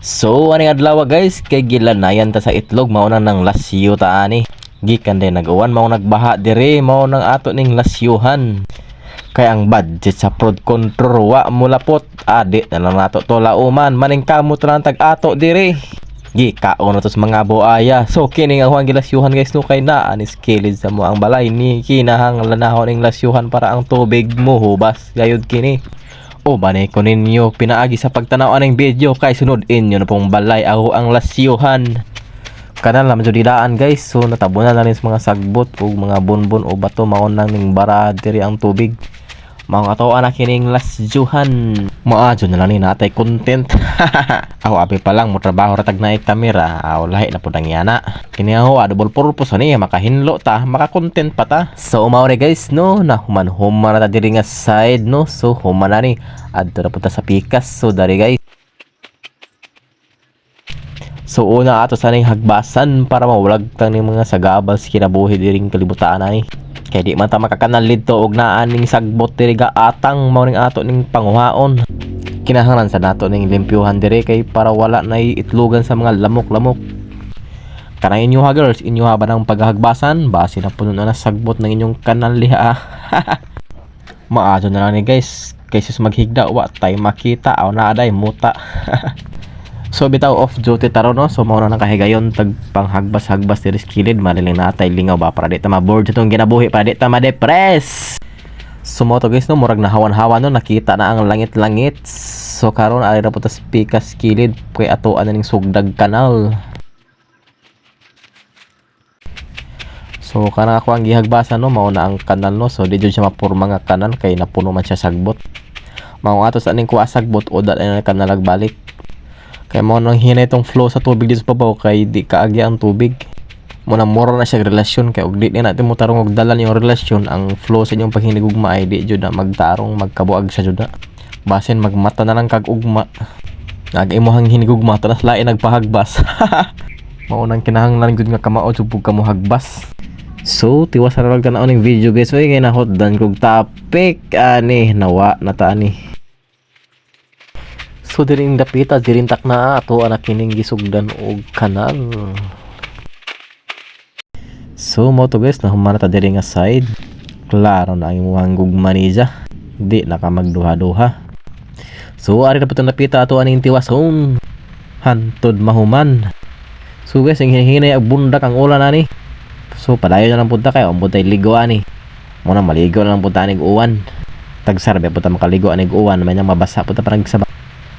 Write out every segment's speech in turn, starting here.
So, aning adlaw guys, kay gilanayan ta sa itlog mao nang lasyo ta ani. Gikan din nagawan mao nagbaha dire mao nang ato ning lasyuhan. Kay ang budget sa fraud control wa mulapot. Adi na lang nato to lauman maning kamot lang tag ato dire. Gikaon na to sa mga buaya. So kini nga huwag gilasyuhan guys no kay naa ni skilled sa mo ang balay ni kinahang lanahon ning lasyuhan para ang tubig mo hubas gayud kini. O banay ko ninyo pinaagi sa pagtanaw aning video kay sunod inyo na pong balay ako ang lasyuhan. Kanal na medyo didaan guys. So natabunan na rin sa mga sagbot o mga bunbun o bato maon lang ning bara diri ang tubig. Mga ato anak kining lasyuhan. Maadyo na lang ni natay content. Ako abi pa lang mo trabaho ratag na kamera. Aw lahi na pud ang yana. Kini ako double purpose ani makahinlo ta, maka-content pa ta. So mao ni guys no, nahuman na ta diri nga side no. So human na ni adto na pud ta sa pikas. So dari guys. So una ato sa ning hagbasan para mawalag tang ning mga sagabal sa kinabuhi diring kalibutan ani. Kay di man ta makakanal dito og naa ning sagbot diri ga atang mao ning ato ning panguhaon. Kinahanglan sa nato ning limpyuhan diri kay para wala na itlogan sa mga lamok-lamok. Kanang inyo ha girls, inyo ha ba ng paghagbasan? Base na puno na sagbot ng inyong kanal liha. Maadyo na lang ni guys, kaysa maghigda wa tay makita aw naa day muta. So bitaw off duty taro no. So mao na nakahigayon tag panghagbas-hagbas diri skilled maliling natay lingaw ba para di ta ma-bored sa tong ginabuhi para di ta ma-depress. So mo to guys no, murag nahawan-hawan no, nakita na ang langit-langit. So karon ari ra po ta speaker skilled kay ato ana ning sugdag kanal. So kana ako ang gihagbasan no, mao na ang kanal no. So di jud siya mapurma nga kanal kay napuno man siya sagbot. Mao ato sa aning kuha sagbot o dal ana kanal nagbalik. Kay mo nang hinay itong flow sa tubig dito sa babaw kay di kaagi ang tubig. Muna mura na siya relasyon kay og di natin mo tarong og dalan yung relasyon ang flow sa inyong paghinigugma ay di jud na magtarong magkabuag sa jud. Basin magmata na lang kag ugma. Nag-imuhang hinigugma tanas lain nagpahagbas. Mao nang kinahanglan gud nga kamao jud kamo hagbas. So tiwas ra lang tanaw ning video guys. Oy kay nahotdan kog topic ani nawa na ta ani. So diring dapita dirintak na ato anak kining gisugdan og kanal. So mo to guys nahuman na ta diri nga side. Klaro na ang imong gugma ni siya. Di na ka magduha-duha. So ari na putong napita ato aning tiwason. Hantod mahuman. So guys ang hinahinay ang bundak ang ulan ani. So padayon na lang punta kayo ang buntay ligo ani. Mo na maligo na lang punta aning uwan. Tagsarbe punta makaligo aning uwan may nang mabasa punta parang sa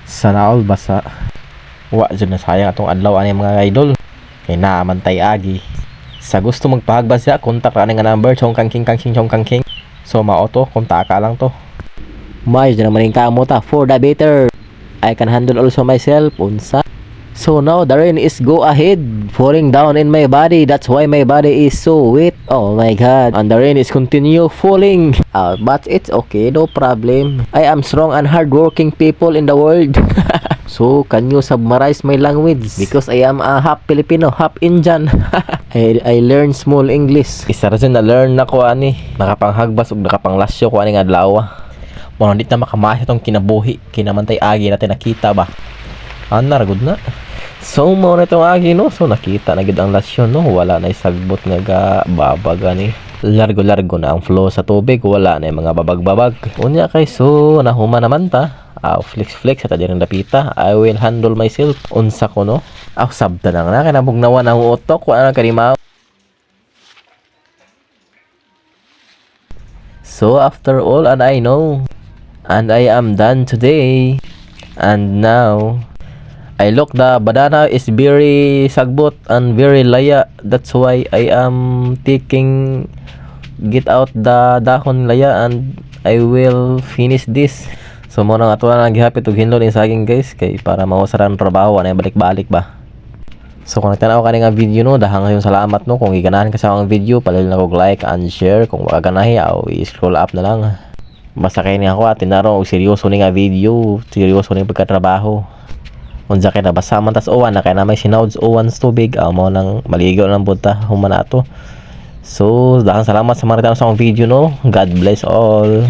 sana all basa. Wa dyan na sayang atong adlaw ani mga idol. Kay naaman tay agi. Sa gusto magpahagbas siya, kontak ra nga number chong kangking. So mao to, kontaka lang to. May dyan naman yung kamo ta for the better. I can handle also myself unsa. So now the rain is go ahead falling down in my body. That's why my body is so wet. Oh my god. And the rain is continue falling. But it's okay, no problem. I am strong and hardworking people in the world. So can you summarize my language? Because I am a half Filipino, half Indian. I learn small English. Isa ra na learn na ko ani. Nakapanghagbas ug nakapanglasyo ko ani nga adlaw. Mo di na makamahit tong kinabuhi. Kinamantay agi natin nakita ba. Ana ra gud na. So mo na itong agi no. So nakita na gid ang lasyon no. Wala na sagbot nga ga babaga ni. Largo-largo na ang flow sa tubig. Wala na yung mga babag-babag. Unya kay so nahuman naman ta. Flex sa tadirang dapita. I will handle myself. Unsa ko no. Sabda na nga. Kinabugnawan ang utok. Wala na kanimaw. So after all and I know. And I am done today. And now I look the banana is very sagbot and very laya. That's why I am taking get out the dahon laya and I will finish this. So mo nang ato na gihapit og hinlo ni saging guys kay para mausaran trabaho na balik-balik ba. So kung nagtanaw ka nga video no, dahang yung salamat no. Kung iganahan ka sa akong video, palihog na kog like and share. Kung wala ganahi aw i-scroll up na lang. Basta kay ni ako atin naron og seryoso ni nga video, seryoso ni pagkatrabaho. Unsa kay nabasa man tas uwan na kay na may sinawds uwan sa tubig mo nang maligo lang punta human ato. So dahang salamat sa mga sa akong video no. God bless all.